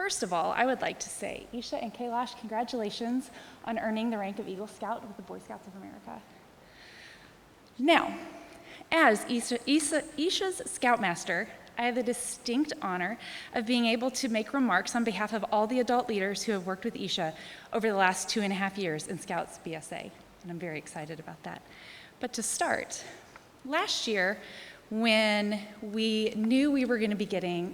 First of all, I would like to say, Isha and Kailash, congratulations on earning the rank of Eagle Scout with the Boy Scouts of America. Now, as Isha's Scoutmaster, I have the distinct honor of being able to make remarks on behalf of all the adult leaders who have worked with Isha over the last 2.5 years in Scouts BSA, and I'm very excited about that. But to start, last year, when we knew we were going to be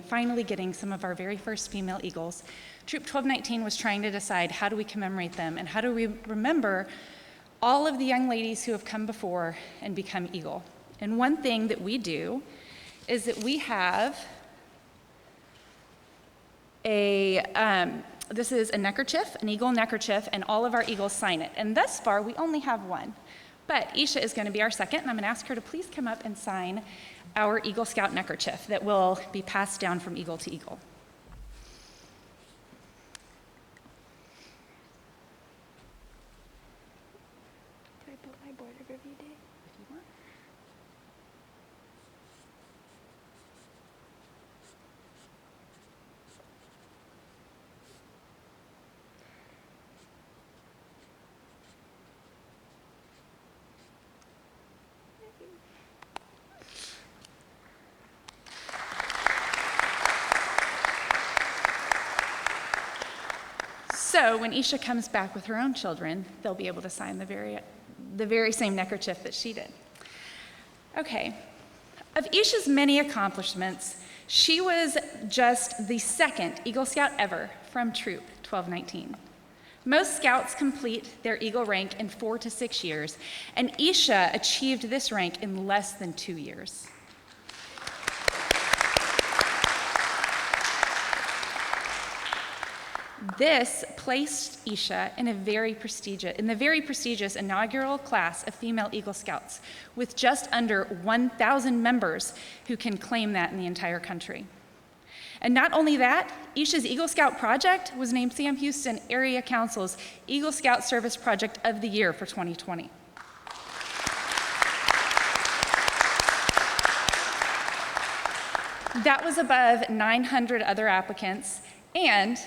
finally getting some of our very first female Eagles, Troop 1219 was trying to decide how do we commemorate them and how do we remember all of the young ladies who have come before and become Eagle. And one thing that we do is that we have this is a neckerchief, an Eagle neckerchief, and all of our Eagles sign it. And thus far, we only have one. But Isha is going to be our second, and I'm going to ask her to please come up and sign our Eagle Scout neckerchief that will be passed down from Eagle to Eagle. Do I put my board of review date? If you want. So when Isha comes back with her own children, they'll be able to sign the very same neckerchief that she did. Okay, of Isha's many accomplishments, she was just the second Eagle Scout ever from Troop 1219. Most Scouts complete their Eagle rank in 4 to 6 years, and Isha achieved this rank in less than 2 years. This placed Isha in the very prestigious inaugural class of female Eagle Scouts, with just under 1,000 members who can claim that in the entire country. And not only that, Isha's Eagle Scout project was named Sam Houston Area Council's Eagle Scout Service Project of the Year for 2020. That was above 900 other applicants, and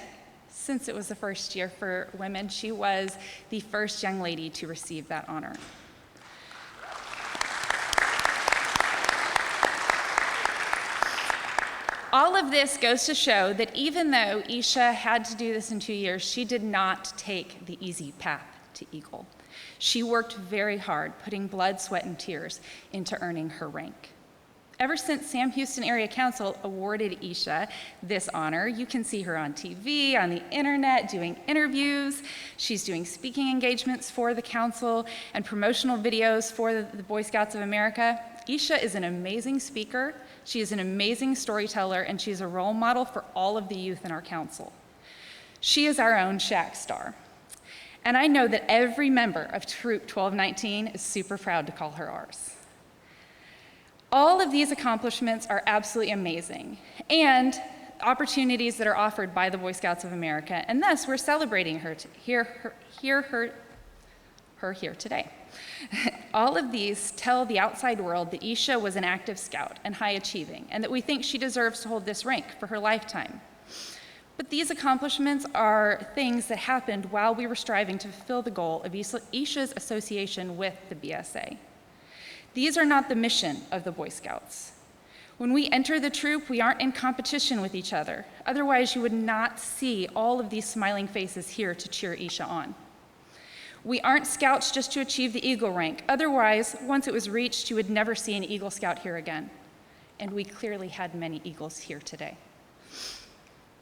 since it was the first year for women, she was the first young lady to receive that honor. All of this goes to show that even though Isha had to do this in 2 years, she did not take the easy path to Eagle. She worked very hard, putting blood, sweat, and tears into earning her rank. Ever since Sam Houston Area Council awarded Isha this honor, you can see her on TV, on the internet, doing interviews. She's doing speaking engagements for the council and promotional videos for the Boy Scouts of America. Isha is an amazing speaker, she is an amazing storyteller, and she's a role model for all of the youth in our council. She is our own SHAC star. And I know that every member of Troop 1219 is super proud to call her ours. All of these accomplishments are absolutely amazing, and opportunities that are offered by the Boy Scouts of America, and thus we're celebrating her here today. All of these tell the outside world that Isha was an active scout and high achieving, and that we think she deserves to hold this rank for her lifetime. But these accomplishments are things that happened while we were striving to fulfill the goal of Isha's association with the BSA. These are not the mission of the Boy Scouts. When we enter the troop, we aren't in competition with each other. Otherwise, you would not see all of these smiling faces here to cheer Isha on. We aren't Scouts just to achieve the Eagle rank. Otherwise, once it was reached, you would never see an Eagle Scout here again. And we clearly had many Eagles here today.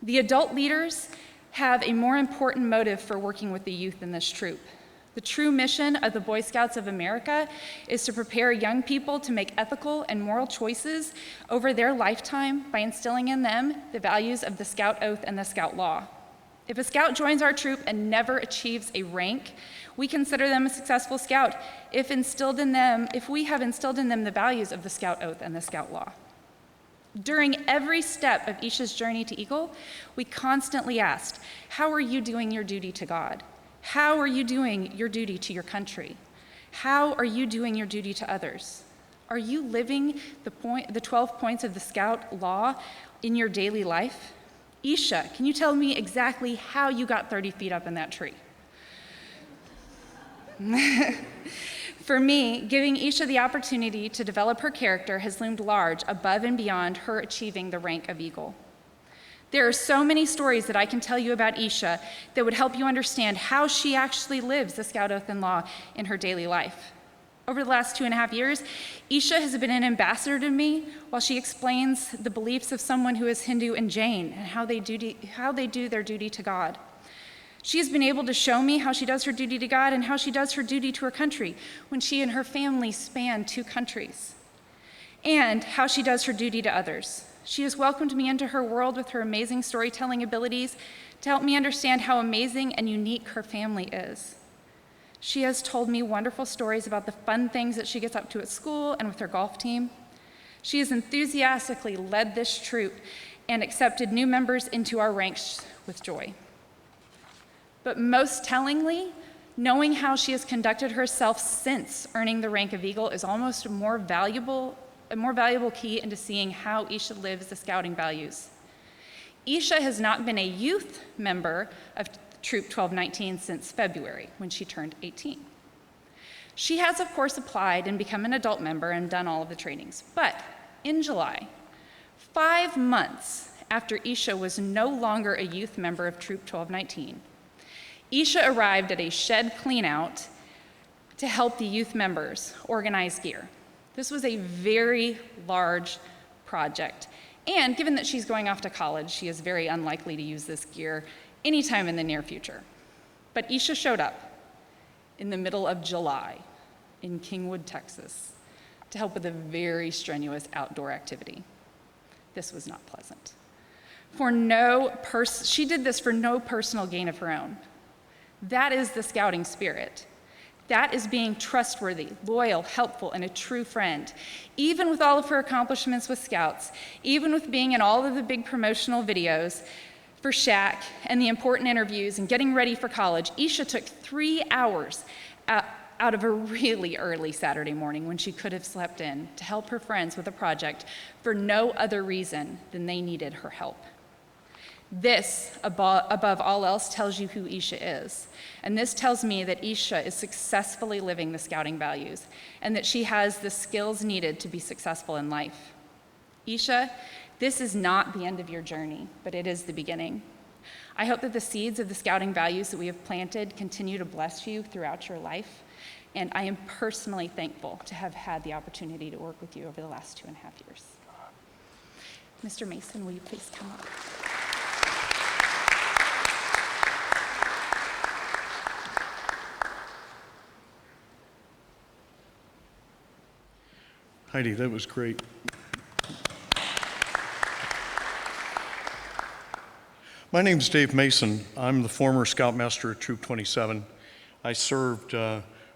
The adult leaders have a more important motive for working with the youth in this troop. The true mission of the Boy Scouts of America is to prepare young people to make ethical and moral choices over their lifetime by instilling in them the values of the Scout Oath and the Scout Law. If a Scout joins our troop and never achieves a rank, we consider them a successful Scout if we have instilled in them the values of the Scout Oath and the Scout Law. During every step of Isha's journey to Eagle, we constantly asked, how are you doing your duty to God? How are you doing your duty to your country? How are you doing your duty to others? Are you living the 12 points of the Scout Law in your daily life? Isha, can you tell me exactly how you got 30 feet up in that tree? For me, giving Isha the opportunity to develop her character has loomed large above and beyond her achieving the rank of Eagle. There are so many stories that I can tell you about Isha that would help you understand how she actually lives the Scout Oath and Law in her daily life. Over the last 2.5 years, Isha has been an ambassador to me while she explains the beliefs of someone who is Hindu and Jain and how they do their duty to God. She has been able to show me how she does her duty to God and how she does her duty to her country when she and her family span 2 countries, and how she does her duty to others. She has welcomed me into her world with her amazing storytelling abilities to help me understand how amazing and unique her family is. She has told me wonderful stories about the fun things that she gets up to at school and with her golf team. She has enthusiastically led this troop and accepted new members into our ranks with joy. But most tellingly, knowing how she has conducted herself since earning the rank of Eagle is almost a more valuable key into seeing how Isha lives the scouting values. Isha has not been a youth member of Troop 1219 since February, when she turned 18. She has, of course, applied and become an adult member and done all of the trainings. But in July, 5 months after Isha was no longer a youth member of Troop 1219, Isha arrived at a shed cleanout to help the youth members organize gear. This was a very large project, and given that she's going off to college, she is very unlikely to use this gear anytime in the near future. But Isha showed up in the middle of July in Kingwood, Texas, to help with a very strenuous outdoor activity. This was not pleasant. She did this for no personal gain of her own. That is the scouting spirit. That is being trustworthy, loyal, helpful, and a true friend. Even with all of her accomplishments with Scouts, even with being in all of the big promotional videos for SHAC and the important interviews and getting ready for college, Isha took 3 hours out of a really early Saturday morning when she could have slept in to help her friends with a project for no other reason than they needed her help. This, above all else, tells you who Isha is. And this tells me that Isha is successfully living the scouting values and that she has the skills needed to be successful in life. Isha, this is not the end of your journey, but it is the beginning. I hope that the seeds of the scouting values that we have planted continue to bless you throughout your life. And I am personally thankful to have had the opportunity to work with you over the last 2.5 years. Mr. Mason, will you please come up? Heidi, that was great. My name's Dave Mason. I'm the former Scoutmaster at Troop 27. I served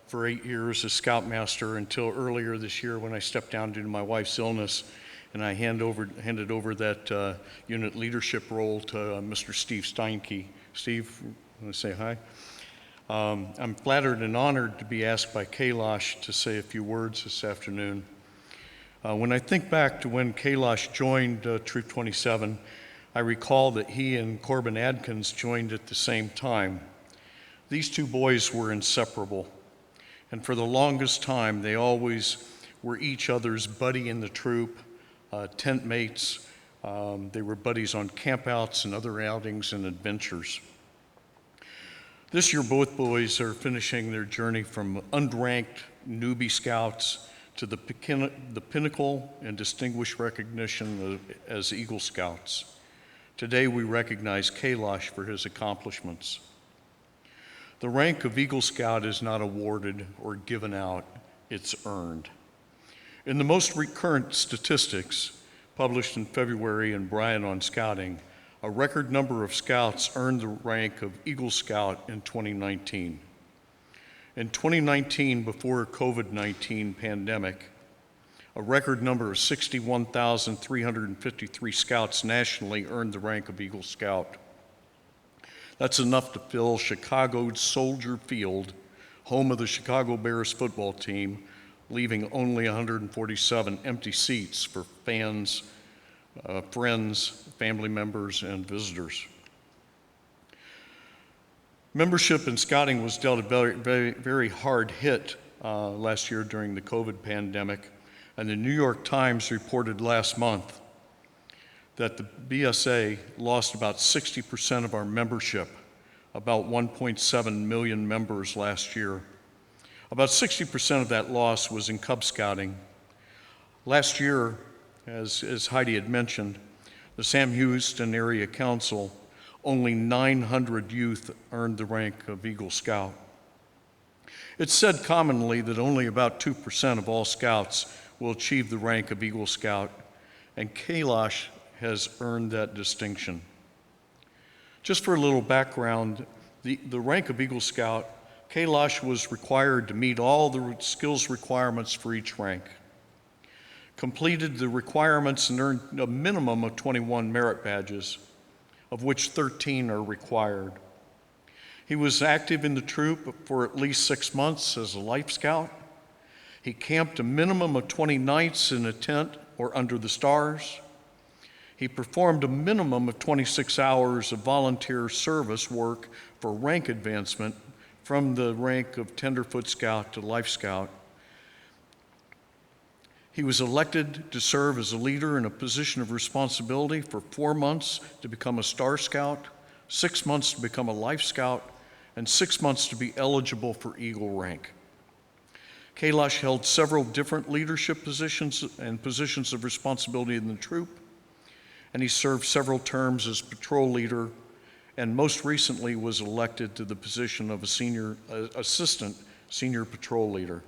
for 8 years as Scoutmaster until earlier this year when I stepped down due to my wife's illness, and I handed over that unit leadership role to Mr. Steve Steinke. Steve, want to say hi? I'm flattered and honored to be asked by Kailash to say a few words this afternoon. When I think back to when Kailash joined Troop 27, I recall that he and Corbin Adkins joined at the same time. These 2 boys were inseparable, and for the longest time, they always were each other's buddy in the troop, tent mates. They were buddies on campouts and other outings and adventures. This year, both boys are finishing their journey from unranked newbie scouts to the pinnacle and distinguished recognition as Eagle Scouts. Today, we recognize Kailash for his accomplishments. The rank of Eagle Scout is not awarded or given out, it's earned. In the most recurrent statistics published in February in Bryan on Scouting, a record number of Scouts earned the rank of Eagle Scout in 2019. In 2019, before COVID-19 pandemic, a record number of 61,353 Scouts nationally earned the rank of Eagle Scout. That's enough to fill Chicago's Soldier Field, home of the Chicago Bears football team, leaving only 147 empty seats for fans friends, family members, and visitors. Membership in Scouting was dealt a very hard hit last year during the COVID pandemic, and the New York Times reported last month that the BSA lost about 60% of our membership, about 1.7 million members last year. About 60% of that loss was in Cub Scouting. Last year, as Heidi had mentioned, the Sam Houston Area Council, only 900 youth earned the rank of Eagle Scout. It's said commonly that only about 2% of all Scouts will achieve the rank of Eagle Scout, and Kailash has earned that distinction. Just for a little background, the rank of Eagle Scout, Kailash was required to meet all the skills requirements for each rank, completed the requirements and earned a minimum of 21 merit badges, of which 13 are required. He was active in the troop for at least 6 months as a Life Scout. He camped a minimum of 20 nights in a tent or under the stars. He performed a minimum of 26 hours of volunteer service work for rank advancement from the rank of Tenderfoot Scout to Life Scout. He was elected to serve as a leader in a position of responsibility for 4 months to become a Star Scout, 6 months to become a Life Scout, and 6 months to be eligible for Eagle rank. Kailash held several different leadership positions and positions of responsibility in the troop, and he served several terms as patrol leader, and most recently was elected to the position of a assistant senior patrol leader.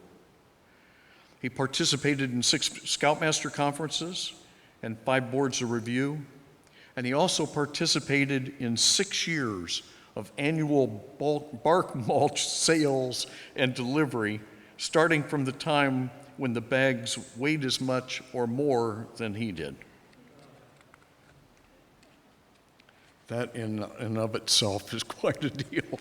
He participated in 6 Scoutmaster conferences and 5 boards of review, and he also participated in 6 years of annual bark mulch sales and delivery, starting from the time when the bags weighed as much or more than he did. That in and of itself is quite a deal.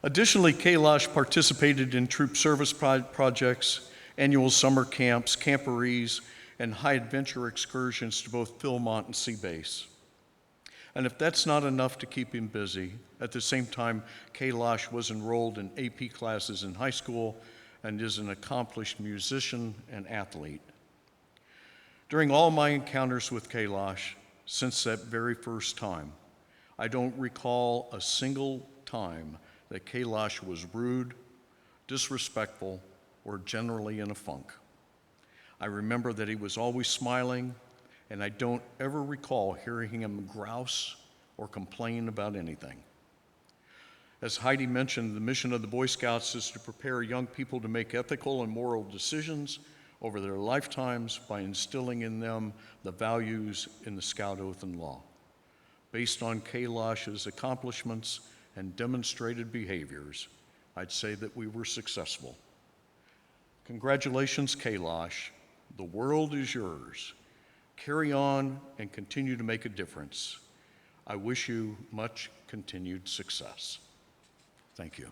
Additionally, Kailash participated in troop service projects, annual summer camps, camporees, and high adventure excursions to both Philmont and Sea Base. And if that's not enough to keep him busy, at the same time, Kailash was enrolled in AP classes in high school and is an accomplished musician and athlete. During all my encounters with Kailash, since that very first time, I don't recall a single time that Kailash was rude, disrespectful, or generally in a funk. I remember that he was always smiling, and I don't ever recall hearing him grouse or complain about anything. As Heidi mentioned, the mission of the Boy Scouts is to prepare young people to make ethical and moral decisions over their lifetimes by instilling in them the values in the Scout Oath and Law. Based on Kailash's accomplishments and demonstrated behaviors, I'd say that we were successful. Congratulations, Kailash. The world is yours. Carry on and continue to make a difference. I wish you much continued success. Thank you.